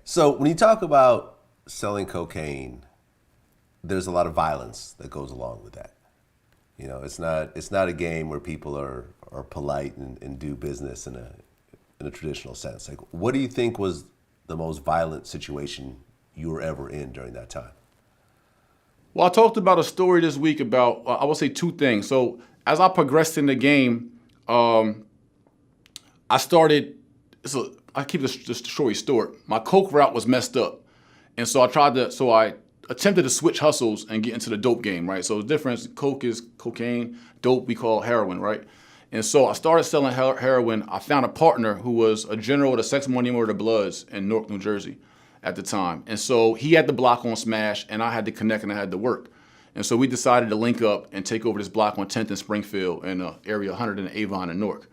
So when you talk about selling cocaine, there's a lot of violence that goes along with that. It's not a game where people are polite and do business in a traditional sense. Like, what do you think was the most violent situation you were ever in during that time? Well, I talked about a story this week about, I will say two things. So as I progressed in the game, um, I started, so I keep this story short. My coke route was messed up. And so I attempted to switch hustles and get into the dope game, right? So the difference, coke is cocaine, dope we call heroin, right? And so I started selling heroin. I found a partner who was a general of the Sex Money Murder Bloods in Newark, New Jersey at the time. And so he had the block on Smash and I had to connect and I had to work. And so we decided to link up and take over this block on 10th and Springfield in area 100 in Avon and Newark.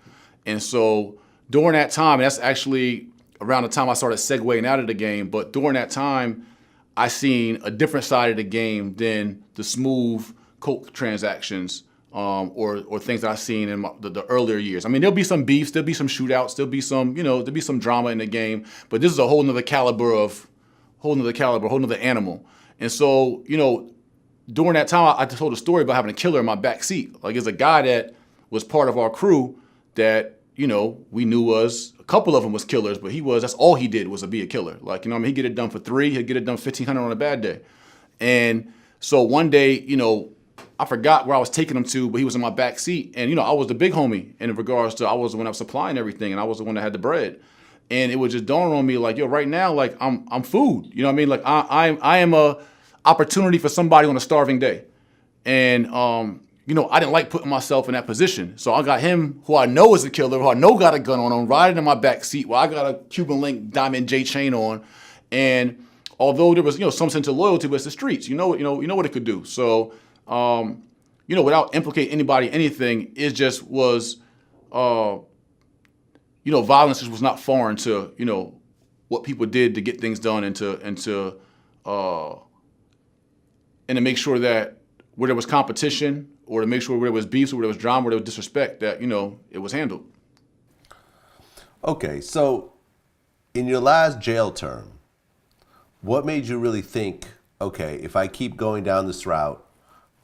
And so during that time, that's actually around the time I started segueing out of the game, but during that time, I seen a different side of the game than the smooth coke transactions or things that I seen in the earlier years. I mean, there'll be some beefs, there'll be some shootouts, there'll be some drama in the game, but this is a whole nother whole nother animal. And so, during that time, I told a story about having a killer in my back seat. Like, there's a guy that was part of our crew that, we knew was, a couple of them was killers, but that's all he did was to be a killer. Like, he'd get it done for $3, he'd get it done 1,500 on a bad day. And so one day, I forgot where I was taking him to, but he was in my back seat. And, I was the big homie in regards to, I was the one that was supplying everything and I was the one that had the bread. And it was just dawning on me like, yo, right now, like I'm food. You know what I mean? Like I am a opportunity for somebody on a starving day. And, I didn't like putting myself in that position. So I got him, who I know is a killer, who I know got a gun on him, riding in my back seat while I got a Cuban link Diamond J chain on. And although there was, some sense of loyalty, but it's the streets. You know what it could do. So, without implicating anybody, anything, it just was, violence just was not foreign to, what people did to get things done and to make sure that where there was competition or to make sure where there was beefs or where there was drama, where there was disrespect, that, it was handled. Okay, so in your last jail term, what made you really think, okay, if I keep going down this route,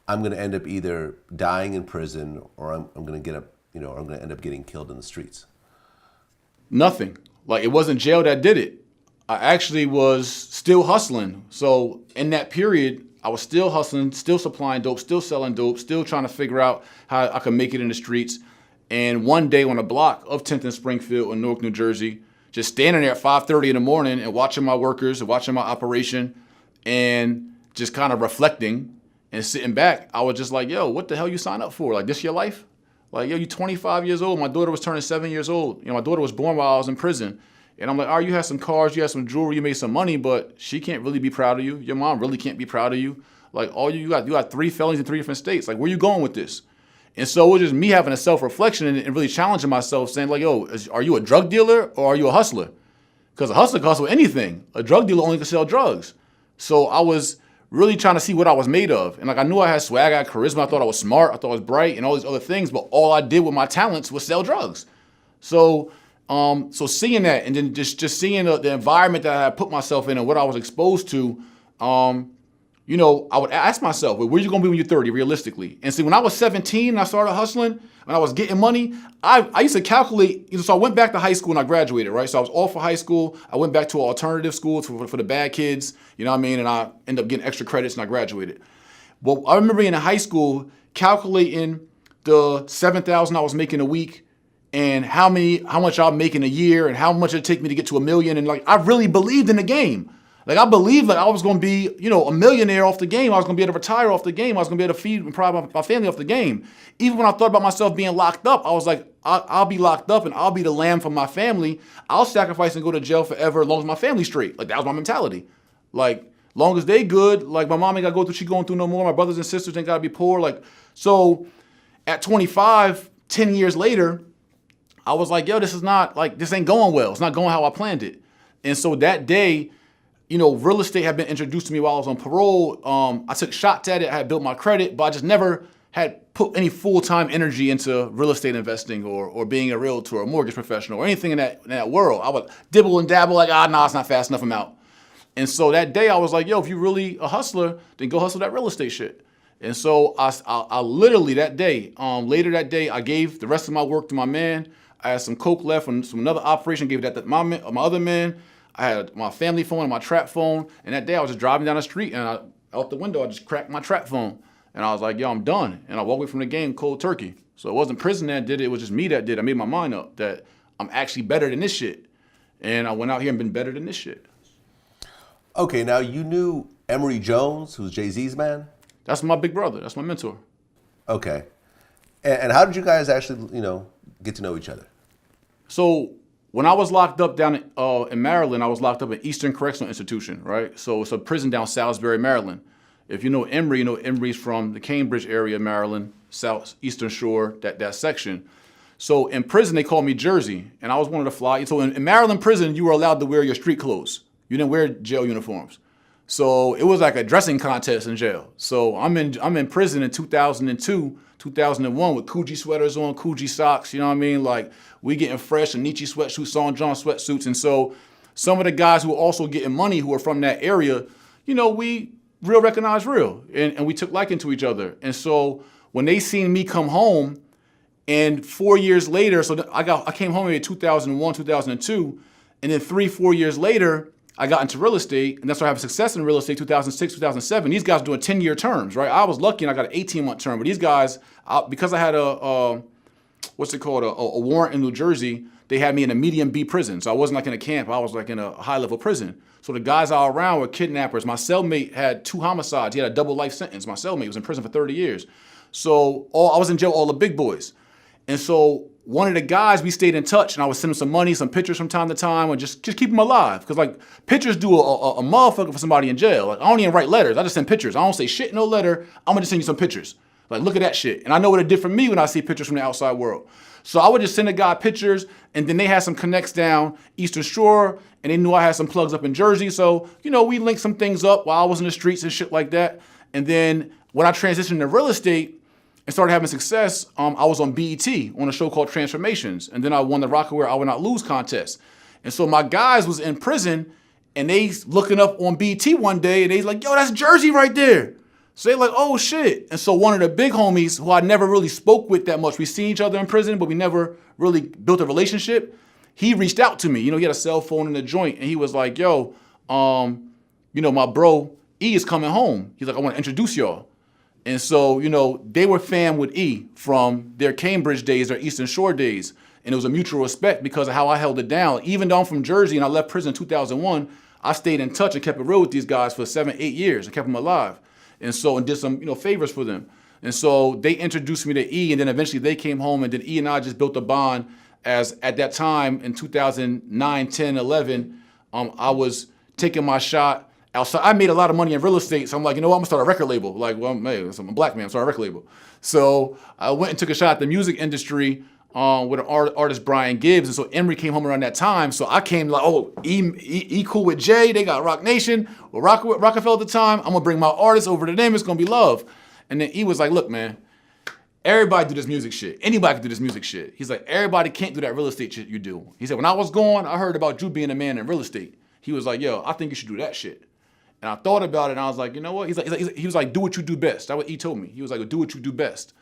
I'm going to end up either dying in prison or I'm going to I'm going to end up getting killed in the streets? Nothing. Like, it wasn't jail that did it. I actually was still hustling. So in that period, I was still hustling, still supplying dope, still selling dope, still trying to figure out how I could make it in the streets. And one day on a block of 10th and Springfield in Newark, New Jersey, just standing there at 5:30 in the morning and watching my workers and watching my operation and just kind of reflecting and sitting back, I was just like, yo, what the hell you sign up for? Like, this your life? Like, yo, you 25 years old. My daughter was turning 7 years old. My daughter was born while I was in prison. And I'm like, all right, you had some cars, you had some jewelry, you made some money, but she can't really be proud of you. Your mom really can't be proud of you. Like, you got 3 felonies in 3 different states. Like, where you going with this? And so it was just me having a self-reflection and really challenging myself, saying like, yo, are you a drug dealer or are you a hustler? Because a hustler can hustle anything. A drug dealer only can sell drugs. So I was really trying to see what I was made of. And like, I knew I had swag, I had charisma, I thought I was smart, I thought I was bright and all these other things, but all I did with my talents was sell drugs. So seeing that and then just seeing the environment that I had put myself in and what I was exposed to, I would ask myself, well, where are you going to be when you're 30, realistically? And see, when I was 17 and I started hustling and I was getting money, I used to calculate, so I went back to high school and I graduated, right? So I was off of high school. I went back to an alternative school for the bad kids, you know what I mean? And I ended up getting extra credits and I graduated. Well, I remember being in high school calculating the $7,000 I was making a week and how much I'm making a year and how much it'd take me to get to $1 million. And like, I really believed in the game. Like, I believed that I was going to be, a millionaire off the game. I was going to be able to retire off the game. I was going to be able to feed and provide my family off the game. Even when I thought about myself being locked up, I was like, I'll be locked up and I'll be the lamb for my family. I'll sacrifice and go to jail forever as long as my family's straight. Like, that was my mentality. Like, long as they good, like my mom ain't got to go through, she going through no more. My brothers and sisters ain't got to be poor. Like, so at 25, 10 years later, I was like, yo, this ain't going well. It's not going how I planned it. And so that day, real estate had been introduced to me while I was on parole. I took shots at it. I had built my credit, but I just never had put any full-time energy into real estate investing or being a realtor or a mortgage professional or anything in that world. I would dibble and dabble like, nah, it's not fast enough, I'm out. And so that day I was like, yo, if you really a hustler, then go hustle that real estate shit. And so I literally that day, later that day, I gave the rest of my work to my man. I had some coke left from another operation, gave that to my other man. I had my family phone and my trap phone. And that day I was just driving down the street and out the window, I just cracked my trap phone. And I was like, yo, I'm done. And I walked away from the game cold turkey. So it wasn't prison that did it. It was just me that did it. I made my mind up that I'm actually better than this shit. And I went out here and been better than this shit. Okay, now you knew Emory Jones, who's Jay-Z's man? That's my big brother. That's my mentor. Okay. And how did you guys actually, get to know each other? So when I was locked up down in Maryland, I was locked up at Eastern Correctional Institution, right? So it's a prison down Salisbury, Maryland. If you know Emory, you know Emory's from the Cambridge area, Maryland, Eastern Shore, that section. So in prison, they called me Jersey, and I was one of the fly. So in Maryland prison, you were allowed to wear your street clothes. You didn't wear jail uniforms. So it was like a dressing contest in jail. So I'm in prison in 2002, 2001 with Coogee sweaters on, Coogee socks, you know what I mean? Like we getting fresh and Nietzsche sweatsuits, Saint John sweatsuits. And so some of the guys who were also getting money who were from that area, we real recognized real. And we took liking to each other. And so when they seen me come home and 4 years later, so I came home in 2001, 2002, and then 4 years later, I got into real estate, and that's why I have success in real estate 2006, 2007. These guys doing 10-year terms, right? I was lucky and I got an 18-month term, but these guys, because I had a warrant in New Jersey, they had me in a medium B prison. So I wasn't like in a camp, I was like in a high-level prison. So the guys all around were kidnappers. My cellmate had 2 homicides. He had a double life sentence. My cellmate was in prison for 30 years. So I was in jail, all the big boys. And so one of the guys, we stayed in touch, and I would send him some money, some pictures from time to time, and just keep him alive. Because, like, pictures do a motherfucker for somebody in jail. Like, I don't even write letters. I just send pictures. I don't say shit in no letter. I'm going to just send you some pictures. Like, look at that shit. And I know what it did for me when I see pictures from the outside world. So I would just send a guy pictures, and then they had some connects down Eastern Shore, and they knew I had some plugs up in Jersey. So, we linked some things up while I was in the streets and shit like that. And then when I transitioned to real estate, and started having success, I was on BET on a show called Transformations. And then I won the Rockaware I Will Not Lose contest. And so my guys was in prison and they looking up on BET one day and they like, yo, that's Jersey right there. So they like, oh shit. And so one of the big homies who I never really spoke with that much, we seen each other in prison, but we never really built a relationship. He reached out to me. He had a cell phone in the joint and he was like, yo, my bro E is coming home. He's like, I want to introduce y'all. And so, they were fam with E from their Cambridge days, their Eastern Shore days. And it was a mutual respect because of how I held it down. Even though I'm from Jersey and I left prison in 2001, I stayed in touch and kept it real with these guys for 7, 8 years. I kept them alive. And so, and did some, favors for them. And so they introduced me to E and then eventually they came home and then E and I just built a bond as at that time in 2009, 10, 11, I was taking my shot outside. I made a lot of money in real estate, so I'm like, I'm gonna start a record label. Like, well, hey, I'm a black man, I'm starting a record label. So I went and took a shot at the music industry with an artist, Brian Gibbs. And so Emory came home around that time. So I came like, oh, E cool with Jay. They got Rock Nation, or Rockefeller at the time. I'm gonna bring my artists over to them. It's gonna be love. And then E was like, look, man, everybody do this music shit. Anybody can do this music shit. He's like, everybody can't do that real estate shit you do. He said, when I was gone, I heard about you being a man in real estate. He was like, yo, I think you should do that shit. And I thought about it, and I was like, you know what? He was like, do what you do best. That's what he told me. He was like, do what you do best.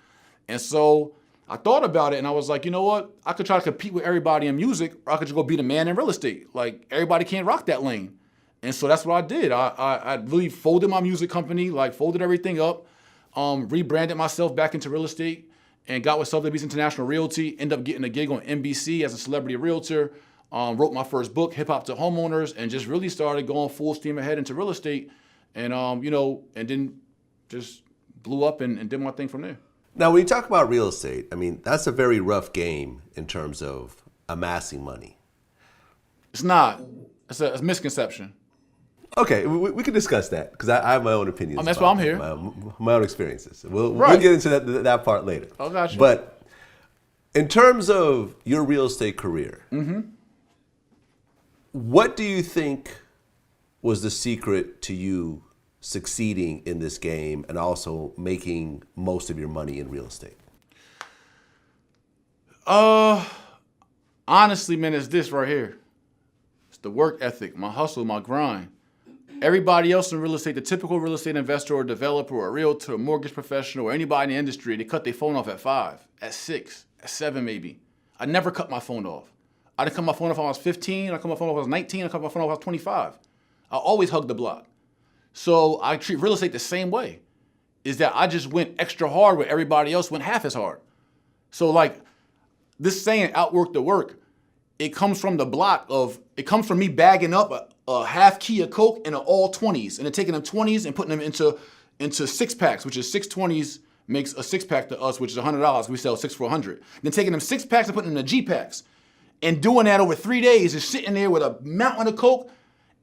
And so I thought about it, and I was like, you know what? I could try to compete with everybody in music, or I could just go be the man in real estate. Like, everybody can't rock that lane. And so that's what I did. I really folded my music company, like folded everything up, rebranded myself back into real estate, and got with Sotheby's International Realty, ended up getting a gig on NBC as a celebrity realtor, wrote my first book, Hip Hop to Homeowners, and just really started going full steam ahead into real estate, and and then just blew up and did my thing from there. Now, when you talk about real estate, I mean, that's a very rough game in terms of amassing money. It's not. It's a misconception. Okay, we can discuss that because I have my own opinions. That's why I'm here. My own experiences. We'll Right. get into that part later. Oh, gotcha. But in terms of your real estate career, what do you think was the secret to you succeeding in this game and also making most of your money in real estate? Honestly, man, it's this right here. It's the work ethic, my hustle, my grind. Everybody else in real estate, the typical real estate investor or developer or a realtor or mortgage professional or anybody in the industry, they cut their phone off at 5, at 6, at 7 maybe. I never cut my phone off. I didn't cut my phone off when I was 15, I cut my phone off when I was 19, I cut my phone off when I was 25. I always hug the block. So I treat real estate the same way. Is that I just went extra hard where everybody else went half as hard. So like this saying, outwork the work, it comes from the block of, it comes from me bagging up a half key of Coke and an all 20s and then taking them 20s and putting them into 6 packs, which is 6 20s makes a 6 pack to us, which is $100. We sell 6 for $100. Then taking them 6 packs and putting them in the G packs and doing that over 3 days, just sitting there with a mountain of Coke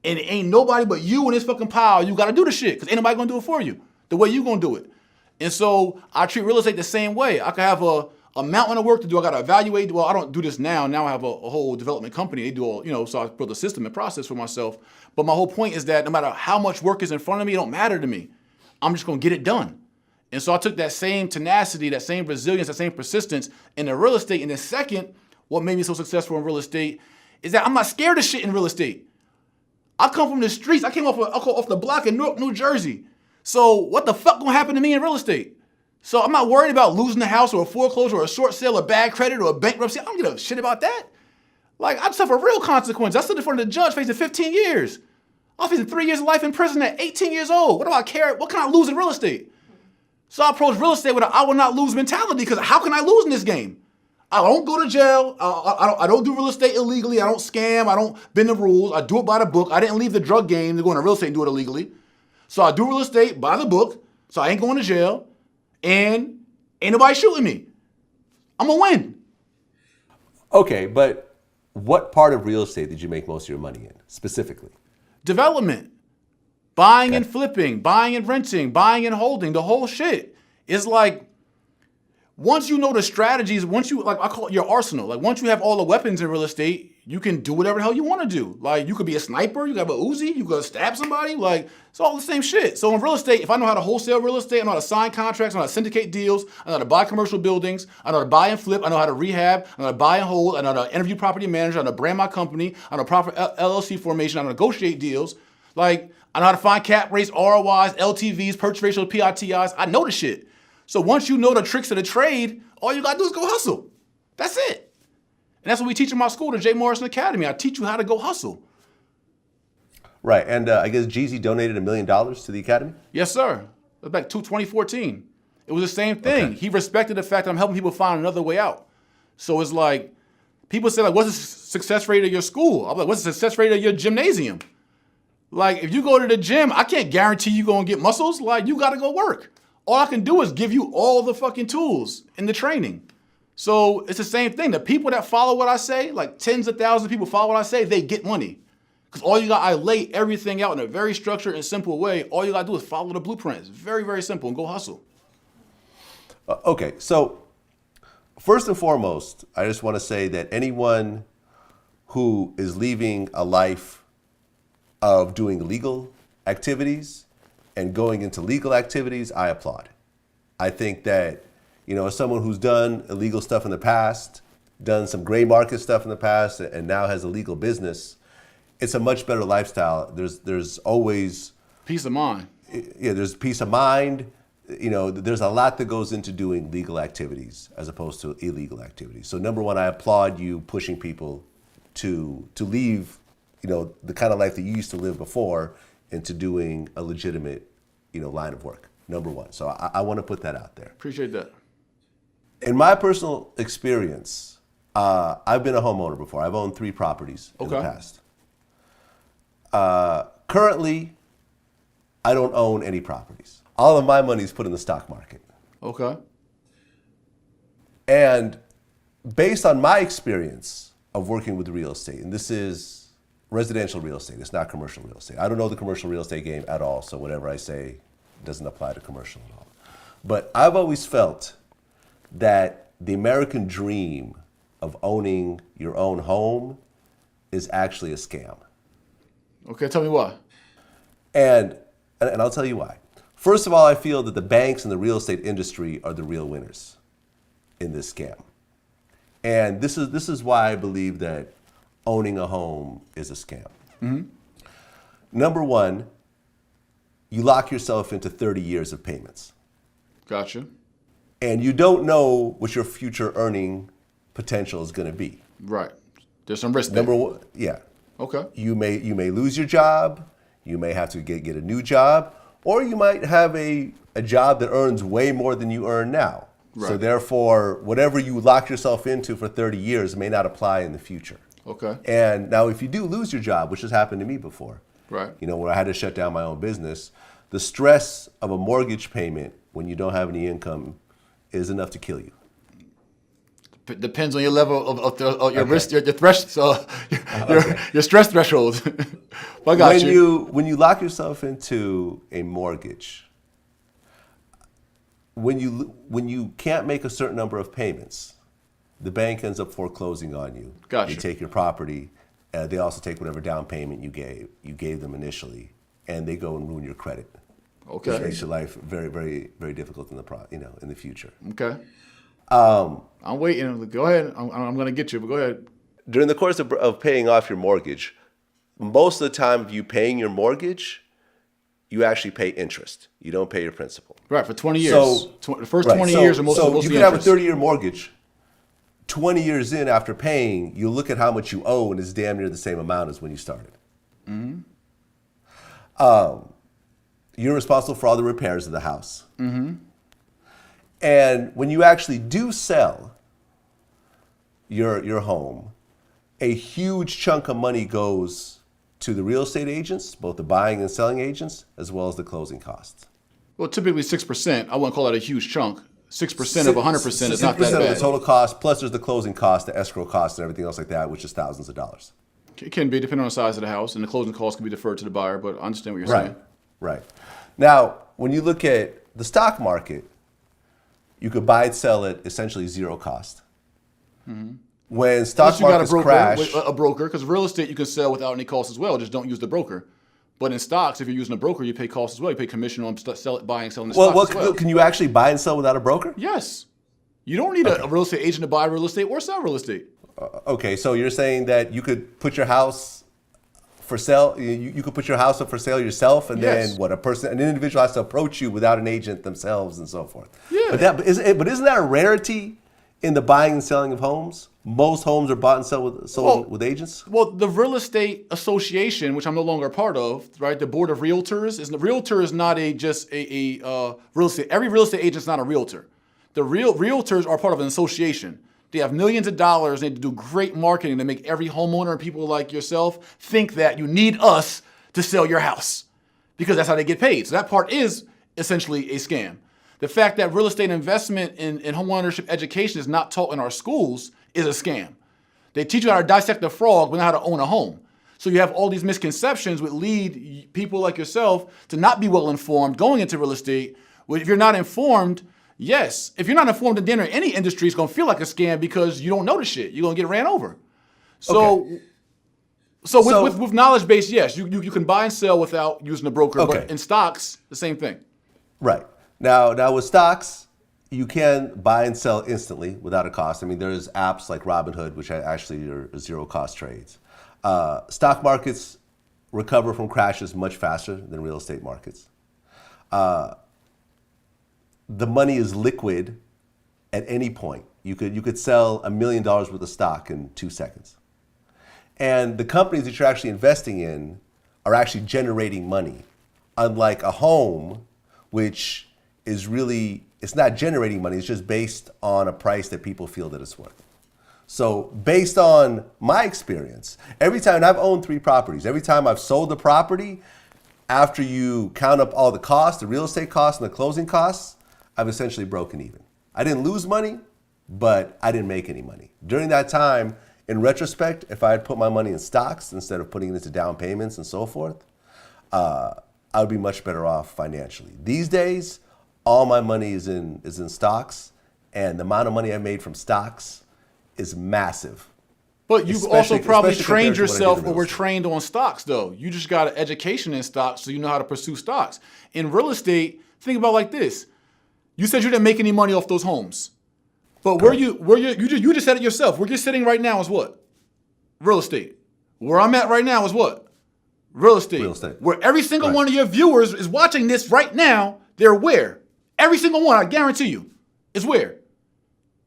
and it ain't nobody but you and this fucking pile. You got to do the shit because ain't nobody going to do it for you the way you going to do it. And so I treat real estate the same way. I could have a mountain of work to do. I got to evaluate. Well, I don't do this now. Now I have a whole development company. They do all, so I build a system and process for myself. But my whole point is that no matter how much work is in front of me, it don't matter to me. I'm just going to get it done. And so I took that same tenacity, that same resilience, that same persistence into real estate. And then second, what made me so successful in real estate is that I'm not scared of shit in real estate. I come from the streets. I came off the block in Newark, New Jersey. So what the fuck gonna happen to me in real estate? So I'm not worried about losing the house or a foreclosure or a short sale or bad credit or a bankruptcy. I don't give a shit about that. Like, I'd suffer real consequences. I stood in front of the judge facing 15 years. I was facing 3 years of life in prison at 18 years old. What do I care? What can I lose in real estate? So I approached real estate with a I will not lose mentality because how can I lose in this game? I don't go to jail. I don't do real estate illegally. I don't scam. I don't bend the rules. I do it by the book. I didn't leave the drug game to go into real estate and do it illegally. So I do real estate by the book. So I ain't going to jail. And ain't nobody shooting me. I'm going to win. Okay, but what part of real estate did you make most of your money in, specifically? Development. Buying and flipping. Buying and renting. Buying and holding. The whole shit. It's like, once you know the strategies, once you, like I call it your arsenal, like once you have all the weapons in real estate, you can do whatever the hell you want to do. Like you could be a sniper, you could have a Uzi, you could stab somebody, like it's all the same shit. So in real estate, if I know how to wholesale real estate, I know how to sign contracts, I know how to syndicate deals, I know how to buy commercial buildings, I know how to buy and flip, I know how to rehab, I know how to buy and hold, I know how to interview property managers, I know how to brand my company, I know proper LLC formation, I know how to negotiate deals, like I know how to find cap rates, ROIs, LTVs, purchase ratios, PITIs, I know the shit. So once you know the tricks of the trade, all you gotta do is go hustle. That's it. And that's what we teach in my school, the J. Morrison Academy. I teach you how to go hustle. Right, and I guess Jeezy donated $1 million to the Academy? Yes, sir. It was back 2014. It was the same thing. Okay. He respected the fact that I'm helping people find another way out. So it's like, people say, like, what's the success rate of your school? I'm like, what's the success rate of your gymnasium? Like, if you go to the gym, I can't guarantee you gonna get muscles. Like, you gotta go work. All I can do is give you all the fucking tools in the training. So it's the same thing. The people that follow what I say, like tens of thousands of people follow what I say, they get money. Because I lay everything out in a very structured and simple way. All you gotta do is follow the blueprint. It's very, very simple and go hustle. Okay, so first and foremost, I just want to say that anyone who is leaving a life of doing legal activities and going into legal activities, I applaud. I think that, as someone who's done illegal stuff in the past, done some gray market stuff in the past, and now has a legal business, it's a much better lifestyle. There's always peace of mind. Yeah, there's peace of mind. There's a lot that goes into doing legal activities as opposed to illegal activities. So number one, I applaud you pushing people to leave, the kind of life that you used to live before into doing a legitimate, line of work. Number one. So I want to put that out there. Appreciate that. In my personal experience, I've been a homeowner before. I've owned 3 properties in the past. Currently, I don't own any properties. All of my money is put in the stock market. Okay. And based on my experience of working with real estate, and this is residential real estate, it's not commercial real estate. I don't know the commercial real estate game at all, so whatever I say doesn't apply to commercial at all. But I've always felt that the American dream of owning your own home is actually a scam. Okay, tell me why. And I'll tell you why. First of all, I feel that the banks and the real estate industry are the real winners in this scam. And this is why I believe that owning a home is a scam. Mm-hmm. Number one, you lock yourself into 30 years of payments. Gotcha. And you don't know what your future earning potential is going to be. Right. There's some risk there. Number one, yeah. Okay. You may lose your job. You may have to get a new job, or you might have a job that earns way more than you earn now. Right. So therefore, whatever you lock yourself into for 30 years may not apply in the future. Okay. And now if you do lose your job, which has happened to me before, Right. Where I had to shut down my own business, the stress of a mortgage payment when you don't have any income is enough to kill you. Depends on your level of your risk, your your stress threshold. I got When you lock yourself into a mortgage, when you can't make a certain number of payments, the bank ends up foreclosing on you. Gotcha. They take your property. They also take whatever down payment you gave them initially, and they go and ruin your credit. Okay. Which makes your life very, very, very difficult in the future. Okay. I'm waiting. Go ahead. I'm going to get you, but go ahead. During the course of paying off your mortgage, most of the time of you paying your mortgage, you actually pay interest. You don't pay your principal. Right, for 20 years. So, the first 20 years are most of the you could have a 30-year mortgage. 20 years in after paying, you look at how much you owe, and it's damn near the same amount as when you started. Mm-hmm. You're responsible for all the repairs of the house. Mm-hmm. And when you actually do sell your home, a huge chunk of money goes to the real estate agents, both the buying and selling agents, as well as the closing costs. Well, typically 6%. I wouldn't call that a huge chunk. 6% of 100% is not that 6% bad. of the total cost, plus there's the closing cost, the escrow cost, and everything else like that, which is thousands of dollars. It can be, depending on the size of the house, and the closing costs can be deferred to the buyer, but I understand what you're saying. Right. Now, when you look at the stock market, you could buy and sell at essentially zero cost. Mm-hmm. When stock markets crash... A broker, because real estate you can sell without any cost as well, just don't use the broker. But in stocks, if you're using a broker, you pay costs as well. You pay commission on buying and selling the stocks as well. Can you actually buy and sell without a broker? Yes. You don't need a real estate agent to buy real estate or sell real estate. Okay, so you're saying that you could put your house for sale, you could put your house up for sale yourself, and Yes. then an individual has to approach you without an agent themselves and so forth. Yeah. But isn't that a rarity in the buying and selling of homes? Most homes are bought and sold with agents? Well, the Real Estate Association, which I'm no longer a part of, right? The Board of Realtors, the realtor is not just a real estate. Every real estate agent is not a realtor. The realtors are part of an association. They have millions of dollars. They do great marketing to make every homeowner and people like yourself think that you need us to sell your house because that's how they get paid. So that part is essentially a scam. The fact that real estate investment in homeownership education is not taught in our schools is a scam. They teach you how to dissect a frog, but not how to own a home. So you have all these misconceptions which lead people like yourself to not be well informed going into real estate. Well, if you're not informed, yes. If you're not informed in any industry, it's going to feel like a scam because you don't know the shit. You're going to get ran over. So with knowledge base, yes, you can buy and sell without using a broker. Okay. But in stocks, the same thing. Right. Now with stocks, you can buy and sell instantly without a cost. I mean, there's apps like Robinhood, which actually are zero cost trades. Stock markets recover from crashes much faster than real estate markets. The money is liquid at any point. You could sell $1 million worth of stock in 2 seconds. And the companies that you're actually investing in are actually generating money. Unlike a home, which is really, it's not generating money, it's just based on a price that people feel that it's worth. So based on my experience, every time, and I've owned 3 properties, every time I've sold a property, after you count up all the costs, the real estate costs and the closing costs, I've essentially broken even. I didn't lose money, but I didn't make any money. During that time, in retrospect, if I had put my money in stocks instead of putting it into down payments and so forth, I would be much better off financially. These days, all my money is in stocks, and the amount of money I made from stocks is massive. But you've also probably trained yourself or were trained on stocks, though. You just got an education in stocks, so you know how to pursue stocks. In real estate, think about it like this. You said you didn't make any money off those homes. But you just said it yourself. Where you're sitting right now is what? Real estate. Where I'm at right now is what? Real estate. Real estate. Where every single one of your viewers is watching this right now, they're where? Every single one, I guarantee you, is where?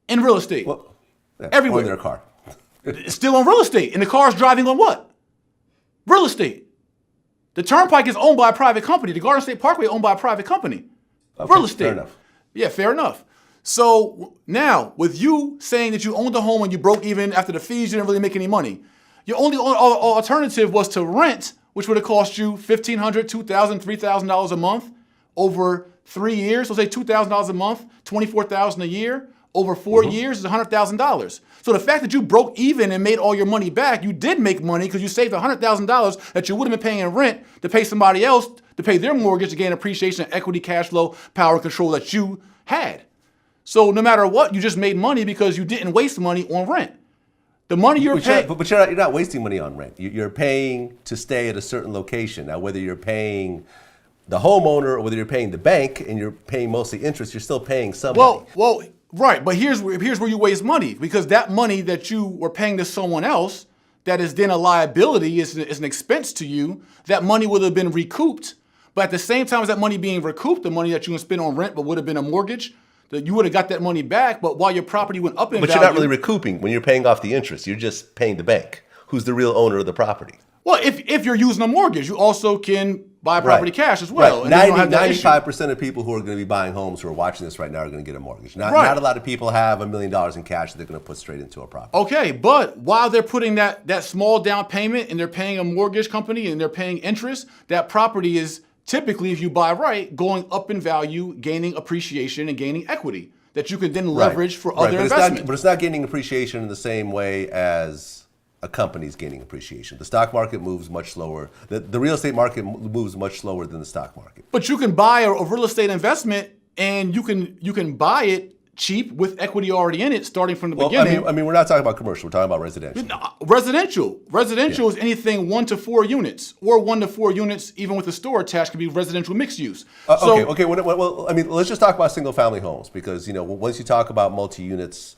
In real estate. Well, yeah, everywhere. Or in their car. It's still on real estate. And the car's driving on what? Real estate. The Turnpike is owned by a private company. The Garden State Parkway is owned by a private company. Okay, Real estate. Fair enough. Yeah, fair enough. So now, with you saying that you owned a home and you broke even after the fees, you didn't really make any money. Your only alternative was to rent, which would have cost you $1,500, $2,000, $3,000 a month over 3 years. So say $2,000 a month, $24,000 a year. Over 4 years is $100,000. So the fact that you broke even and made all your money back, you did make money because you saved $100,000 that you would have been paying in rent to pay somebody else to pay their mortgage to gain appreciation, equity, cash flow, power, and control that you had. So no matter what, you just made money because you didn't waste money on rent. The money you're paying, but you're not wasting money on rent. You're paying to stay at a certain location. Now, whether you're paying the homeowner or whether you're paying the bank and you're paying mostly interest, you're still paying somebody. Well, right. But here's where you waste money, because that money that you were paying to someone else that is then a liability, is an expense to you. That money would have been recouped. But at the same time as that money being recouped, the money that you would spend on rent but would have been a mortgage, that you would have got that money back. But while your property went up in value. But you're not really recouping when you're paying off the interest. You're just paying the bank, who's the real owner of the property. Well, if you're using a mortgage, you also can buy property cash as well. Right. 95% of people who are going to be buying homes who are watching this right now are going to get a mortgage. Not a lot of people have $1 million in cash that they're going to put straight into a property. Okay, but while they're putting that small down payment and they're paying a mortgage company and they're paying interest, that property is typically, if you buy right, going up in value, gaining appreciation and gaining equity that you can then leverage for other investments. But it's not gaining appreciation in the same way as a company's gaining appreciation. The stock market moves much slower. The real estate market moves much slower than the stock market. But you can buy a real estate investment and you can buy it cheap with equity already in it, starting from the beginning. I mean, we're not talking about commercial. We're talking about residential. Residential is anything 1 to 4 units, or 1 to 4 units, even with a store attached, can be residential mixed use. Okay. Well, I mean, let's just talk about single family homes, because once you talk about multi units,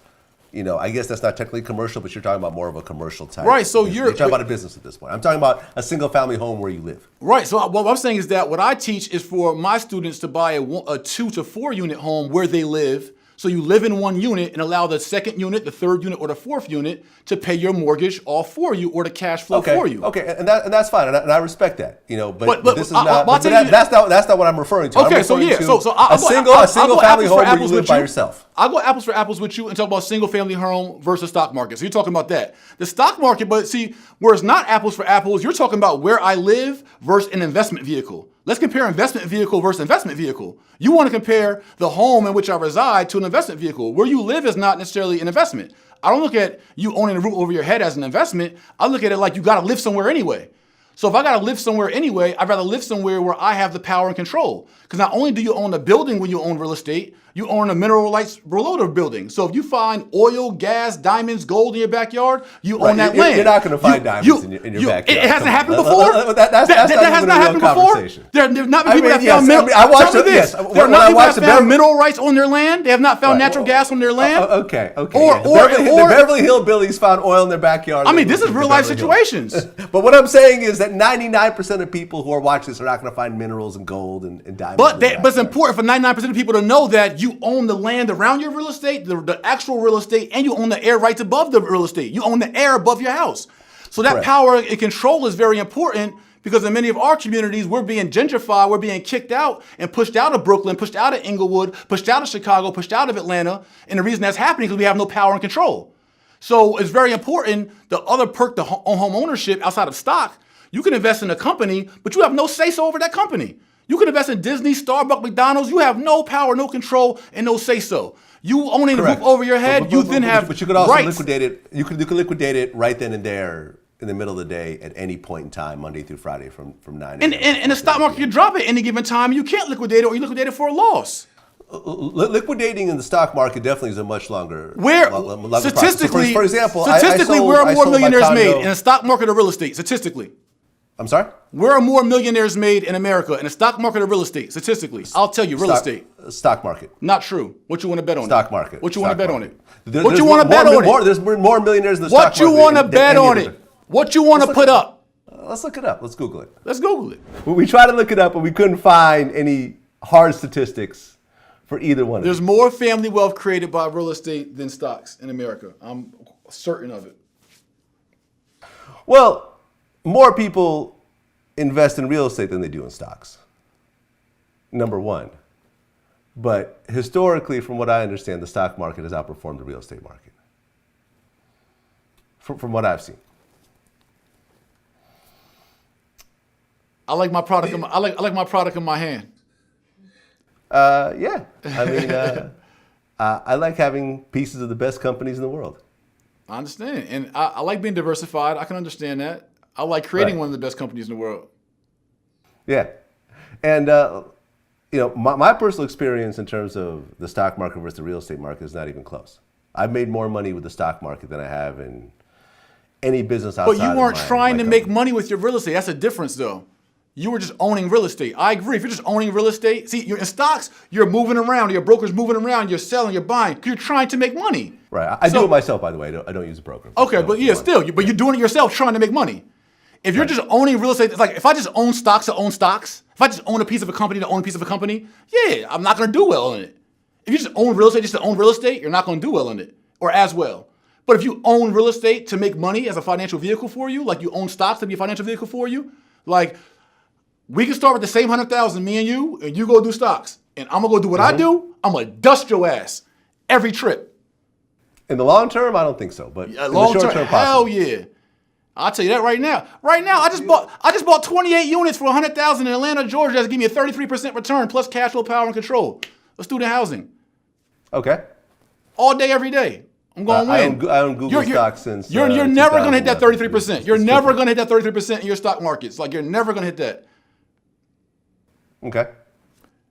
I guess that's not technically commercial, but you're talking about more of a commercial type. Right. So you're talking about a business at this point. I'm talking about a single family home where you live. Right. So what I'm saying is that what I teach is for my students to buy a 2 to 4 unit home where they live. So you live in one unit and allow the second unit, the third unit, or the fourth unit to pay your mortgage all for you, or the cash flow for you. Okay, and that's fine, and I respect that. But this is not. That's not what I'm referring to. Okay, a single family home where you live by yourself. I'll go apples for apples with you and talk about single family home versus stock market. So you're talking about that. The stock market, but see, where it's not apples for apples, you're talking about where I live versus an investment vehicle. Let's compare investment vehicle versus investment vehicle. You want to compare the home in which I reside to an investment vehicle. Where you live is not necessarily an investment. I don't look at you owning a roof over your head as an investment. I look at it like you got to live somewhere anyway. So if I got to live somewhere anyway, I'd rather live somewhere where I have the power and control. Because not only do you own a building when you own real estate, you own a mineral rights below the building. So if you find oil, gas, diamonds, gold in your backyard, you own that land. You're not going to find diamonds in your backyard. It hasn't happened before? That has not happened before? There have not been people that found mineral rights on their land. They have not found natural gas on their land. Okay. The Beverly Hillbillies found oil in their backyard. I mean, this is real life situations. But what I'm saying is that 99% of people who are watching this are not going to find minerals and gold and diamonds. But it's important for 99% of people to know that you own the land around your real estate, the actual real estate, and you own the air rights above the real estate. You own the air above your house. So that power and control is very important, because in many of our communities, we're being gentrified, we're being kicked out and pushed out of Brooklyn, pushed out of Inglewood, pushed out of Chicago, pushed out of Atlanta. And the reason that's happening is because we have no power and control. So it's very important. The other perk to home ownership outside of stock, you can invest in a company, but you have no say-so over that company. You can invest in Disney, Starbucks, McDonald's. You have no power, no control, and no say-so. You owning the roof over your head, you then have rights. But you could also liquidate it. You could liquidate it right then and there in the middle of the day at any point in time, Monday through Friday from 9 a.m. And the stock market, you drop it any given time. You can't liquidate it, or you liquidate it for a loss. Liquidating in the stock market definitely is a much longer statistically, so for example, where are more millionaires made in the stock market or real estate? Statistically. I'm sorry? Where are more millionaires made in America in the stock market or real estate? Statistically, I'll tell you, real estate. Stock market. Not true. What you want to bet on? Stock market. What you want to bet on it? What you want to bet on it? There's more millionaires in the stock market. What you want to bet on it? What you want to put up? let's look it up. Let's Google it. Let's Google it. We tried to look it up, but we couldn't find any hard statistics for either one of There's them. more family wealth created by real estate than stocks in America. I'm certain of it. Well, more people invest in real estate than they do in stocks. Number one. But historically, from what I understand, the stock market has outperformed the real estate market. From what I've seen. I like my product. I like my product in my hand. Yeah. I mean, I like having pieces of the best companies in the world. I understand, and I like being diversified. I can understand that. I like creating Right. one of the best companies in the world. Yeah. And, my personal experience in terms of the stock market versus the real estate market is not even close. I've made more money with the stock market than I have in any business outside of But you weren't trying to my make company. money with your real estate. That's a difference, though. You were just owning real estate. I agree. If you're just owning real estate, see, you're in stocks, you're moving around, your broker's moving around, you're selling, you're buying, because you're trying to make money. Right. I So- do it myself, by the way. I don't use a broker. Okay, So but if you yeah, want- still, but you're doing it yourself, trying to make money. If you're just owning real estate, it's like if I just own stocks to own stocks, if I just own a piece of a company to own a piece of a company, yeah, I'm not going to do well in it. If you just own real estate just to own real estate, you're not going to do well in it, or as well. But if you own real estate to make money as a financial vehicle for you, like you own stocks to be a financial vehicle for you, like we can start with the same 100,000, me and you go do stocks, and I'm gonna go do what I do. I'm gonna dust your ass every trip. In the long term, I don't think so. But in the Long short term, term, hell possibly. yeah. I'll tell you that right now. Right now, I just bought 28 units for 100,000 in Atlanta, Georgia. That's giving me a 33% return plus cash flow, power, and control of student housing. Okay. All day, every day. I'm going to I win. own Google stocks since. You're never going to hit that 2011. 33%. You're never going to hit that 33% in your stock markets. Like, you're never going to hit that. Okay.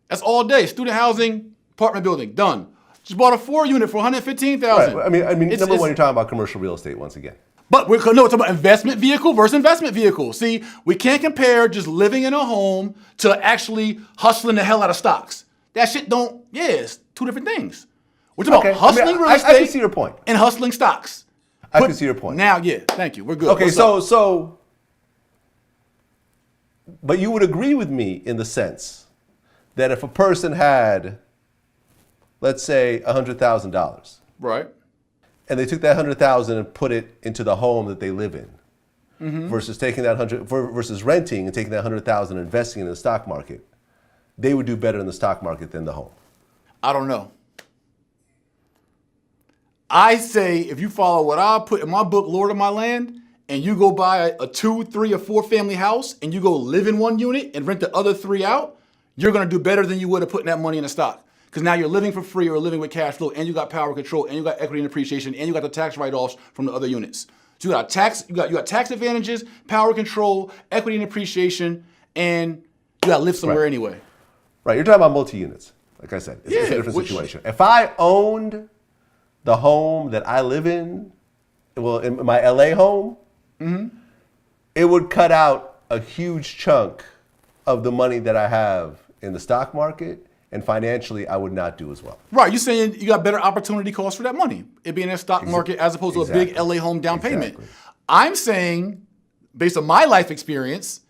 That's all day. Student housing, apartment building, done. Just bought a 4-unit for 115,000. Right. I mean, number one, you're talking about commercial real estate once again. But we're talking about investment vehicle versus investment vehicle. See, we can't compare just living in a home to actually hustling the hell out of stocks. That shit don't. Yeah, it's two different things. We're talking about hustling real estate. I can see your point. And hustling stocks. I can see your point. Now, yeah, thank you. We're good. Okay, What's up? so, but you would agree with me in the sense that if a person had, let's say, $100,000, Right. and they took that 100,000 and put it into the home that they live in, versus taking that versus renting and taking that 100,000 and investing in the stock market, they would do better in the stock market than the home. I don't know. I say if you follow what I put in my book, Lord of My Land, and you go buy a 2, 3, or 4 family house and you go live in one unit and rent the other 3 out, you're going to do better than you would have putting that money in a stock. Because now you're living for free or living with cash flow, and you got power control, and you got equity and appreciation, and you got the tax write-offs from the other units. So you got tax advantages, power control, equity and appreciation, and you got to live somewhere anyway. Right, you're talking about multi-units. Like I said, it's a different situation. If I owned the home that I live in, well, in my LA home, it would cut out a huge chunk of the money that I have in the stock market, and financially, I would not do as well. Right, you're saying you got better opportunity cost for that money, it being in a stock market as opposed to a big LA home down payment. I'm saying, based on my life experience,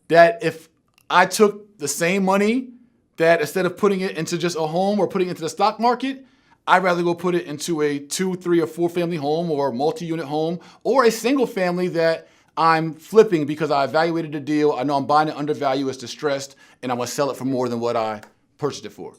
that if I took the same money, that instead of putting it into just a home or putting it into the stock market, I'd rather go put it into a 2, 3, or 4 family home or a multi-unit home or a single family that I'm flipping because I evaluated the deal. I know I'm buying it undervalued, it's distressed, and I'm gonna sell it for more than what I purchased it for.